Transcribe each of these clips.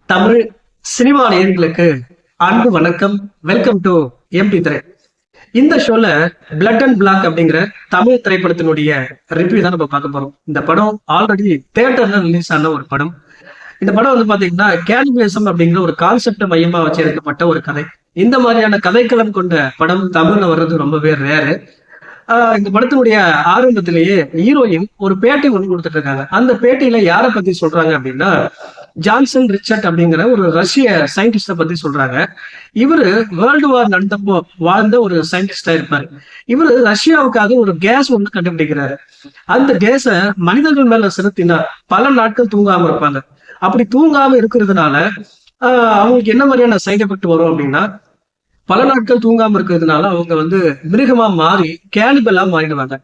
Tamil cinema நேயர்களுக்கு அன்பு வணக்கம். வெல்கம் டு எம்டி திரை. இந்த ஷோல பிளட் அண்ட் பிளாக் அப்படிங்கிற தமிழ் திரைப்படத்தினுடைய ரிவ்யூ தான் நம்ம பார்க்க போறோம். இந்த படம் ஆல்ரெடி தியேட்டர்ல ரிலீஸ் ஆன ஒரு படம். இந்த படம் பாத்தீங்கன்னா கேனிபலிசம் அப்படிங்கிற ஒரு கான்செப்டை மையமா வச்சு எடுக்கப்பட்ட ஒரு கதை. இந்த மாதிரியான கதைக்களம் கொண்ட படம் தமிழ்ல வர்றது ரொம்பவே ரேரு. இந்த படத்தினுடைய ஆரம்பத்திலேயே ஹீரோயின் ஒரு பேட்டி ஒன்று கொடுத்துட்டு இருக்காங்க. அந்த பேட்டியில யாரை பத்தி சொல்றாங்க அப்படின்னா, ஜான்சன் ரிச்சர்ட் அப்படிங்கிற ஒரு ரஷ்ய சயின்டிஸ்ட பத்தி சொல்றாங்க. இவரு வேர்ல்டு வார் நடந்தப்போ வாழ்ந்த ஒரு சயின்டிஸ்டா இருப்பாரு. இவரு ரஷ்யாவுக்காக ஒரு கேஸ் ஒண்ணு கண்டுபிடிக்கிறாரு. அந்த கேஸ மனிதர்கள் மேல செலுத்தினா பல நாட்கள் தூங்காம இருப்பாங்க. அப்படி தூங்காம இருக்கிறதுனால அவங்களுக்கு என்ன மாதிரியான சைட் எஃபெக்ட் வரும் அப்படின்னா, பல நாட்கள் தூங்காம இருக்கிறதுனால அவங்க மிருகமா மாறி கேனிபலா மாறிடுவாங்க.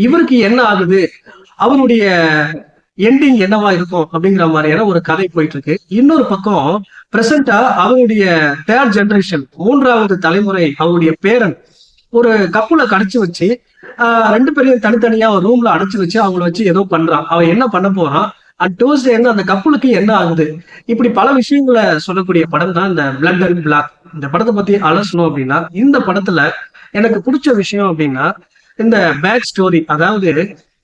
இவருக்கு என்ன ஆகுது, அவருடைய எண்டிங் என்னவா இருக்கும் அப்படிங்கிற மாதிரியான ஒரு கதை போயிட்டு இருக்கு. இன்னொரு பக்கம் பிரசண்டா அவருடைய தேர்ட் ஜெனரேஷன், மூன்றாவது தலைமுறை, அவருடைய பேரன் ஒரு கப்புல கடைச்சு வச்சு ரெண்டு பேரையும் தனித்தனியா ஒரு ரூம்ல அடைச்சு வச்சு அவங்கள வச்சு ஏதோ பண்றான். அவன் என்ன பண்ண போறான், டூஸ்டே அந்த கப்புளுக்கு என்ன ஆகுது, இப்படி பல விஷயங்களை சொல்லக்கூடிய படம் தான் இந்த பிளட் அண்ட் பிளாக். இந்த படத்தை பத்தி அலசணும் அப்படின்னா, இந்த படத்துல எனக்கு பிடிச்ச விஷயம் அப்படின்னா இந்த பேக் ஸ்டோரி. அதாவது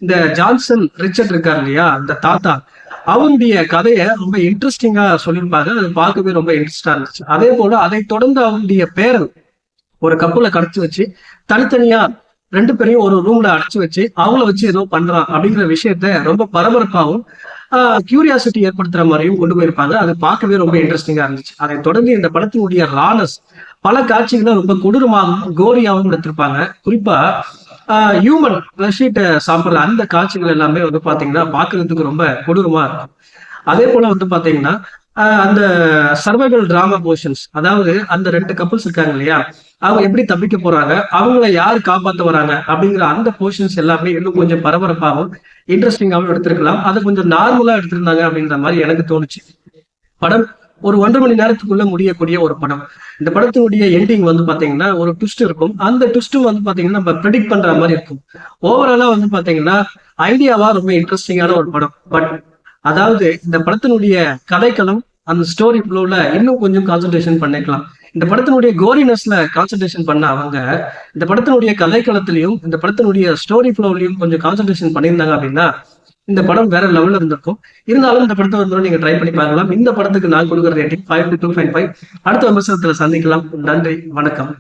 இந்த ஜான்சன் ரிச்சர்ட் இருக்காரு இல்லையா, அந்த தாத்தா, அவருடைய கதையை ரொம்ப இன்ட்ரெஸ்டிங்கா சொல்லியிருப்பாங்க. அது பார்க்கவே ரொம்ப இன்ட்ரெஸ்டா இருந்துச்சு. அதே போல அதை தொடர்ந்து அவருடைய பேரன் ஒரு கப்புல கடைச்சு வச்சு தனித்தனியா ரெண்டு பேரையும் ஒரு ரூம்ல அடைச்சு வச்சு அவங்கள வச்சு ஏதோ பண்றான் அப்படிங்கிற விஷயத்த ரொம்ப பரபரப்பாகவும் கியூரியாசிட்டி ஏற்படுத்துற மாதிரியும் கொண்டு போயிருப்பாங்க. அது பார்க்கவே ரொம்ப இன்ட்ரெஸ்டிங்கா இருந்துச்சு. அதை தொடர்ந்து இந்த படத்தினுடைய ரானஸ், பல காட்சிகளை ரொம்ப கொடூரமாகவும் கோரியாகவும் எடுத்திருப்பாங்க. குறிப்பா ஹியூமன் ஷீட்டை சாப்பிடுற அந்த காட்சிகள் எல்லாமே பாத்தீங்கன்னா பாக்குறதுக்கு ரொம்ப கொடூரமா இருக்கும். அதே போல பாத்தீங்கன்னா அந்த சர்வைவல் டிராமா போர்ஷன்ஸ், அதாவது அந்த ரெண்டு கப்புள்ஸ் இருக்காங்க இல்லையா, அவங்க எப்படி தப்பிக்க போறாங்க, அவங்கள யாரு காப்பாத்த வராங்க அப்படிங்கிற அந்த போர்ஷன்ஸ் எல்லாமே இன்னும் கொஞ்சம் பரபரப்பாகவும் இன்ட்ரெஸ்டிங்காகவும் எடுத்திருக்கலாம். அதை கொஞ்சம் நார்மலா எடுத்திருந்தாங்க அப்படின்ற மாதிரி எனக்கு தோணுச்சு. படம் ஒரு 1.5 மணி நேரத்துக்குள்ள முடியக்கூடிய ஒரு படம். இந்த படத்தினுடைய எண்டிங் பாத்தீங்கன்னா ஒரு ட்விஸ்ட் இருக்கும். அந்த ட்விஸ்டும் பாத்தீங்கன்னா நம்ம ப்ரெடிக்ட் பண்ற மாதிரி இருக்கும். ஓவராலா பாத்தீங்கன்னா ஐடியாவா ரொம்ப இன்ட்ரெஸ்டிங்கான ஒரு படம். பட் அதாவது இந்த படத்தினுடைய கதைக்களம், அந்த ஸ்டோரி ஃப்ளோல இன்னும் கொஞ்சம் கான்சென்ட்ரேஷன் பண்ணிக்கலாம். இந்த படத்தினுடைய கோரினஸ்ல கான்சென்ட்ரேஷன் பண்ண அவங்க இந்த படத்தினுடைய கதைக்களத்திலையும் இந்த படத்தினுடைய ஸ்டோரி ஃப்ளோலையும் கொஞ்சம் கான்சென்ட்ரேஷன் பண்ணியிருந்தாங்க அப்படின்னா இந்த படம் வேற லெவல்ல இருந்திருக்கும். இருந்தாலும் இந்த படத்தை நீங்க ட்ரை பண்ணி பார்க்கலாம். இந்த படத்துக்கு நான் கொடுக்குற ரேட்டிங் 5 to 2.5. அடுத்த விமர்சனத்துல சந்திக்கலாம். நன்றி, வணக்கம்.